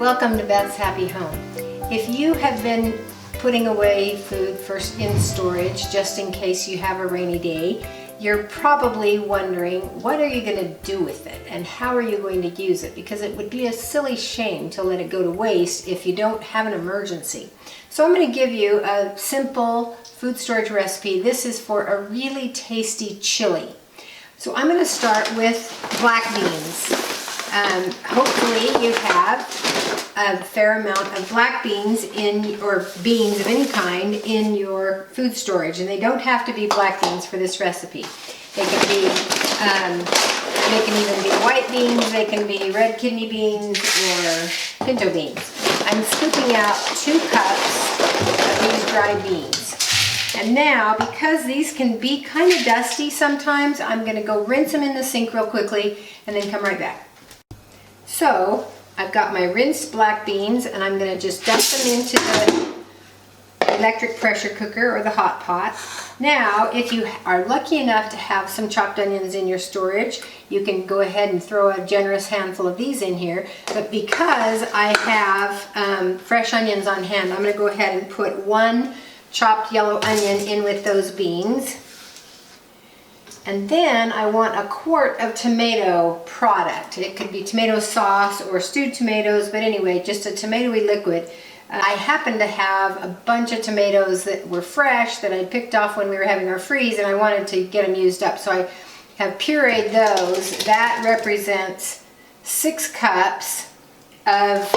Welcome to Beth's Happy Home. If you have been putting away food in storage just in case you have a rainy day, you're probably wondering, what are you going to do with it and how are you going to use it? Because it would be a silly shame to let it go to waste if you don't have an emergency. So I'm going to give you a simple food storage recipe. This is for a really tasty chili. So I'm going to start with black beans. Hopefully you have a fair amount of black beans or beans of any kind in your food storage, and they don't have to be black beans for this recipe. They can be, they can even be white beans, they can be red kidney beans or pinto beans. I'm scooping out 2 cups of these dry beans. And now, because these can be kind of dusty sometimes, I'm going to go rinse them in the sink real quickly and then come right back. So I've got my rinsed black beans and I'm going to just dump them into the electric pressure cooker or the hot pot. Now, if you are lucky enough to have some chopped onions in your storage, you can go ahead and throw a generous handful of these in here. But because I have fresh onions on hand, I'm going to go ahead and put 1 chopped yellow onion in with those beans. And then I want a quart of tomato product. It could be tomato sauce or stewed tomatoes, but anyway, just a tomatoey liquid. I happen to have a bunch of tomatoes that were fresh that I picked off when we were having our freeze, and I wanted to get them used up. So I have pureed those. That represents 6 cups of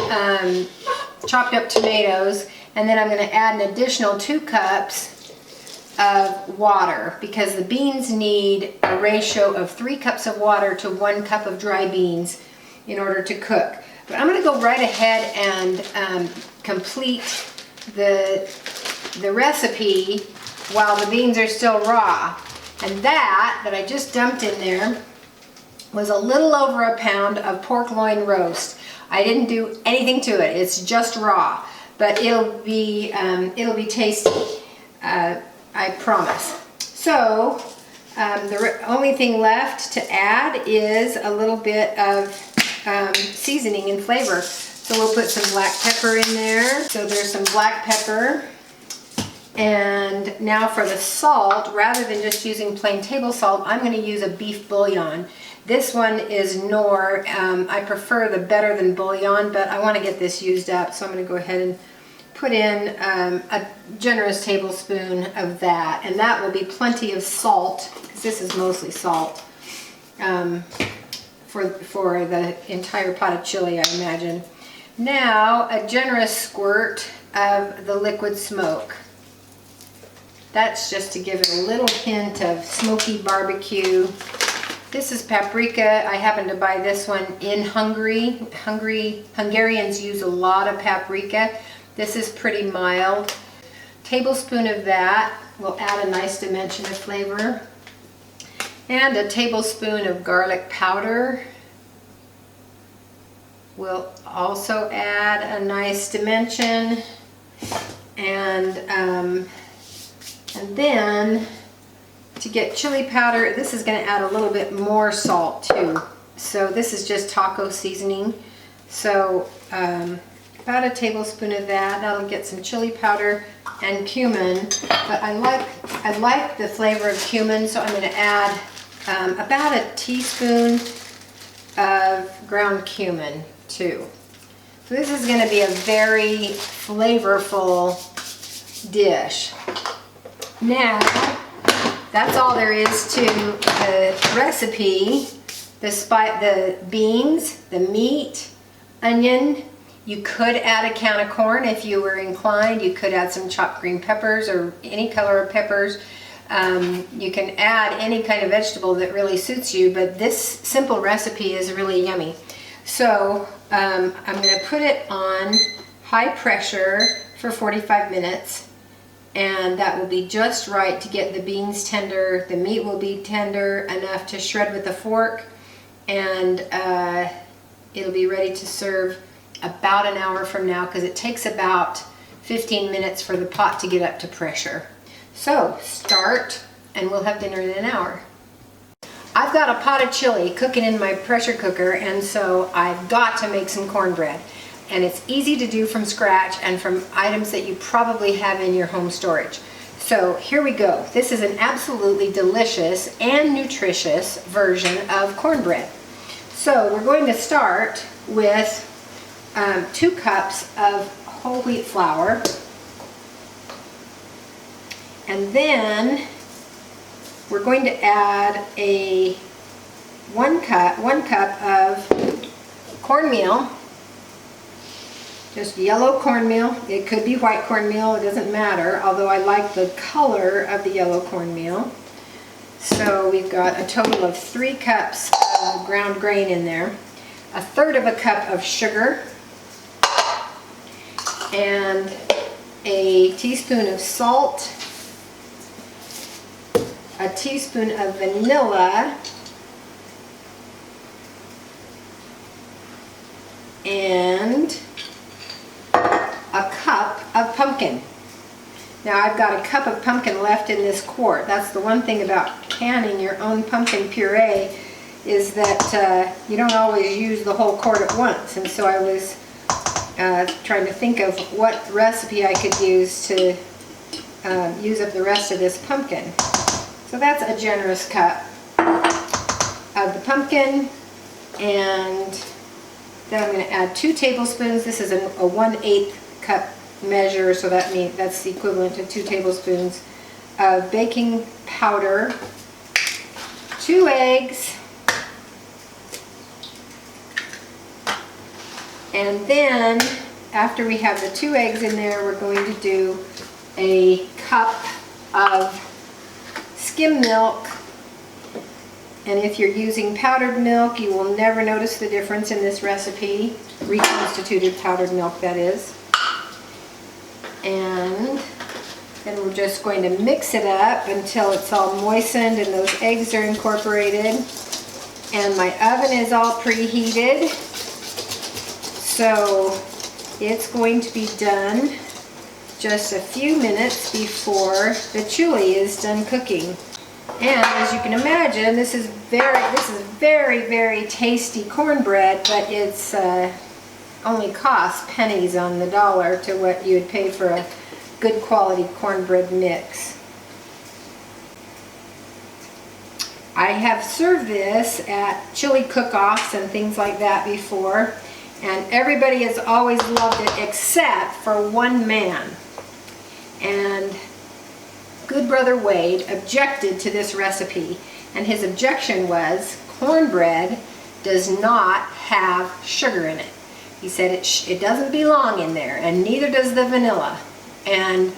chopped up tomatoes, and then I'm going to add an additional 2 cups of water, because the beans need a ratio of 3 cups of water to 1 cup of dry beans in order to cook. But I'm going to go right ahead and complete the recipe while the beans are still raw. And that I just dumped in there was a little over a pound of pork loin roast. I didn't do anything to it. It's just raw, but it'll be tasty. I promise. So the only thing left to add is a little bit of seasoning and flavor. So we'll put some black pepper in there. So there's some black pepper. And now for the salt, rather than just using plain table salt, I'm going to use a beef bouillon. This one is Knorr. I prefer the better than bouillon, but I want to get this used up, so I'm going to go ahead and put in a generous tablespoon of that, and that will be plenty of salt, because this is mostly salt for the entire pot of chili, I imagine. Now a generous squirt of the liquid smoke. That's just to give it a little hint of smoky barbecue. This is paprika. I happen to buy this one in Hungary. Hungarians use a lot of paprika. This is pretty mild. Tablespoon of that will add a nice dimension of flavor. And a tablespoon of garlic powder will also add a nice dimension. And then to get chili powder, this is going to add a little bit more salt too. So this is just taco seasoning. So about a tablespoon of that. That'll get some chili powder and cumin. But I like the flavor of cumin, so I'm going to add about a teaspoon of ground cumin too. So this is going to be a very flavorful dish. Now, that's all there is to the recipe. The beans, the meat, onion. You could add a can of corn if you were inclined. You could add some chopped green peppers or any color of peppers. You can add any kind of vegetable that really suits you, but this simple recipe is really yummy. So I'm going to put it on high pressure for 45 minutes. And that will be just right to get the beans tender. The meat will be tender enough to shred with a fork, and it'll be ready to serve about an hour from now, because it takes about 15 minutes for the pot to get up to pressure. So start, and we'll have dinner in an hour. I've got a pot of chili cooking in my pressure cooker, and so I've got to make some cornbread. and it's easy to do from scratch and from items that you probably have in your home storage. So here we go. This is an absolutely delicious and nutritious version of cornbread. So we're going to start with 2 cups of whole wheat flour, and then we're going to add a 1 cup of cornmeal, just yellow cornmeal. It could be white cornmeal, it doesn't matter, although I like the color of the yellow cornmeal. So we've got a total of 3 cups of ground grain in there, 1/3 of a cup of sugar, and a teaspoon of salt, a teaspoon of vanilla, and a cup of pumpkin. Now I've got a cup of pumpkin left in this quart. That's the one thing about canning your own pumpkin puree, is that you don't always use the whole quart at once. And so I was trying to think of what recipe I could use to use up the rest of this pumpkin. So that's a generous cup of the pumpkin, and then I'm going to add 2 tablespoons. This is a 1/8 cup measure, so that's the equivalent to 2 tablespoons of baking powder, 2 eggs, and then after we have the 2 eggs in there, we're going to do a cup of skim milk. And if you're using powdered milk, you will never notice the difference in this recipe. Reconstituted powdered milk, that is. And then we're just going to mix it up until it's all moistened and those eggs are incorporated. And my oven is all preheated, so it's going to be done just a few minutes before the chili is done cooking. And as you can imagine, this is very tasty cornbread, but it's only costs pennies on the dollar to what you would pay for a good quality cornbread mix. I have served this at chili cook-offs and things like that before, and everybody has always loved it except for one man. And good brother Wade objected to this recipe, and his objection was cornbread does not have sugar in it. He said it doesn't belong in there, and neither does the vanilla. And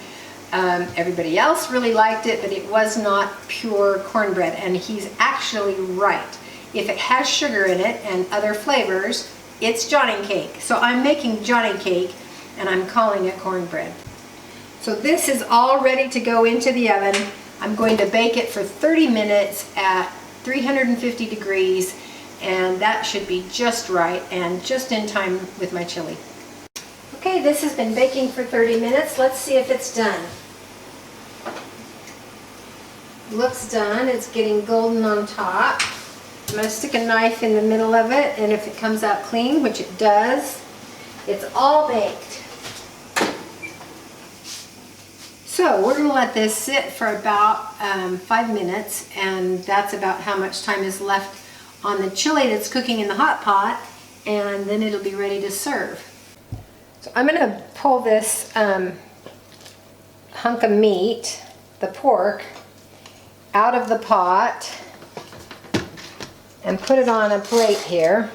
everybody else really liked it, but it was not pure cornbread, and he's actually right. If it has sugar in it and other flavors, it's Johnny cake. So I'm making Johnny cake, and I'm calling it cornbread. So this is all ready to go into the oven. I'm going to bake it for 30 minutes at 350 degrees, and that should be just right and just in time with my chili. Okay, this has been baking for 30 minutes. Let's see if it's done. Looks done. It's getting golden on top. I'm going to stick a knife in the middle of it, and if it comes out clean, which it does, it's all baked. So we're going to let this sit for about 5 minutes, and that's about how much time is left on the chili that's cooking in the hot pot, and then it'll be ready to serve. So I'm going to pull this hunk of meat, the pork, out of the pot and put it on a plate here.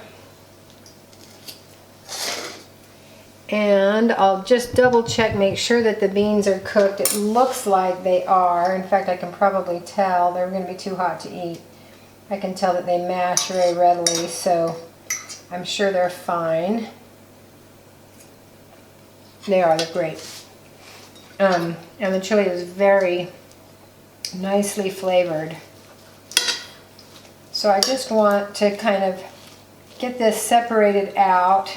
And I'll just double check, make sure that the beans are cooked. It looks like they are. In fact, I can probably tell. They're going to be too hot to eat. I can tell that they mash very readily, so I'm sure they're fine. They are, they're great. And the chili is very nicely flavored. So I just want to kind of get this separated out,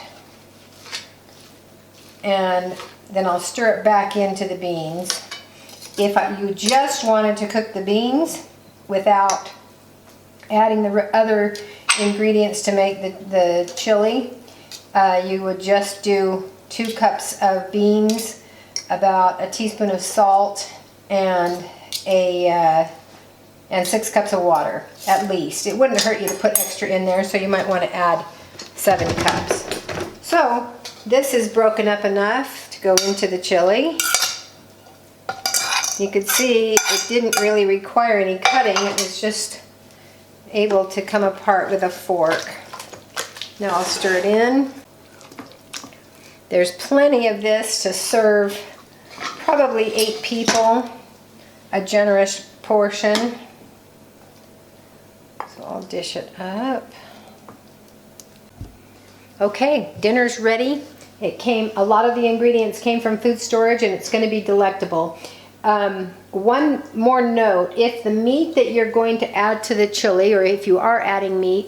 and then I'll stir it back into the beans. If you just wanted to cook the beans without adding the other ingredients to make the chili, you would just do 2 cups of beans, about a teaspoon of salt, and 6 cups of water, at least. It wouldn't hurt you to put extra in there, so you might want to add 7 cups. So this is broken up enough to go into the chili. You could see it didn't really require any cutting. It was just able to come apart with a fork. Now I'll stir it in. There's plenty of this to serve probably 8 people, a generous portion. So I'll dish it up. Okay, dinner's ready. A lot of the ingredients came from food storage, and it's going to be delectable. One more note, if the meat that you're going to add to the chili, or if you are adding meat,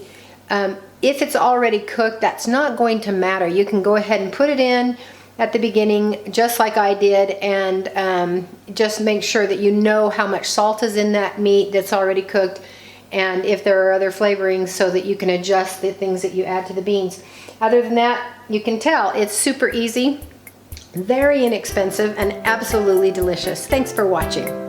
if it's already cooked, that's not going to matter. You can go ahead and put it in at the beginning, just like I did, and just make sure that you know how much salt is in that meat that's already cooked, and if there are other flavorings, so that you can adjust the things that you add to the beans. Other than that, you can tell it's super easy, very inexpensive, and absolutely delicious. Thanks for watching.